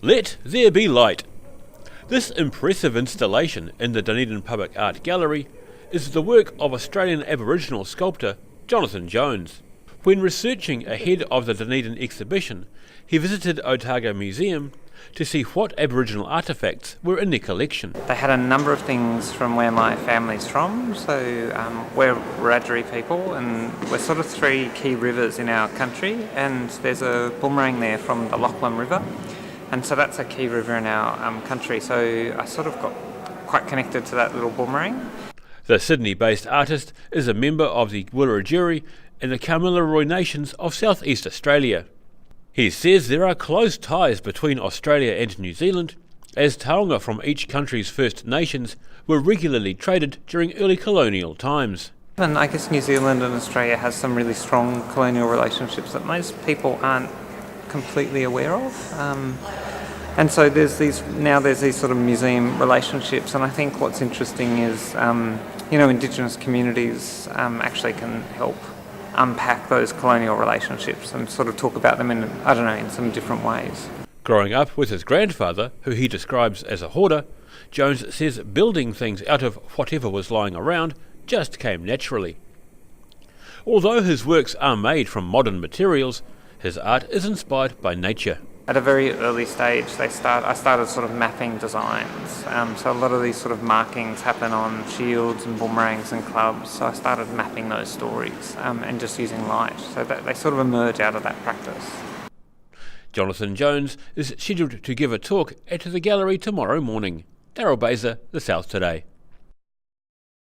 Let there be light. This impressive installation in the Dunedin Public Art Gallery is the work of Australian Aboriginal sculptor Jonathan Jones. When researching ahead of the Dunedin exhibition, he visited Otago Museum to see what Aboriginal artefacts were in their collection. They had a number of things from where my family's from, so we're Wiradjuri people and we're sort of three key rivers in our country, and there's a boomerang there from the Lachlan River, and so that's a key river in our country, so I sort of got quite connected to that little boomerang. The Sydney-based artist is a member of the Wiradjuri and the Kamilaroi Nations of South East Australia. He says there are close ties between Australia and New Zealand, as taonga from each country's First Nations were regularly traded during early colonial times. And I guess New Zealand and Australia has some really strong colonial relationships that most people aren't completely aware of. And so there's these sort of museum relationships, and I think what's interesting is, Indigenous communities actually can help unpack those colonial relationships and sort of talk about them in some different ways. Growing up with his grandfather, who he describes as a hoarder, Jones says building things out of whatever was lying around just came naturally. Although his works are made from modern materials, his art is inspired by nature. At a very early stage, I started sort of mapping designs. So a lot of these sort of markings happen on shields and boomerangs and clubs. So I started mapping those stories and just using light. So that they sort of emerge out of that practice. Jonathan Jones is scheduled to give a talk at the gallery tomorrow morning. Daryl Baser, The South Today.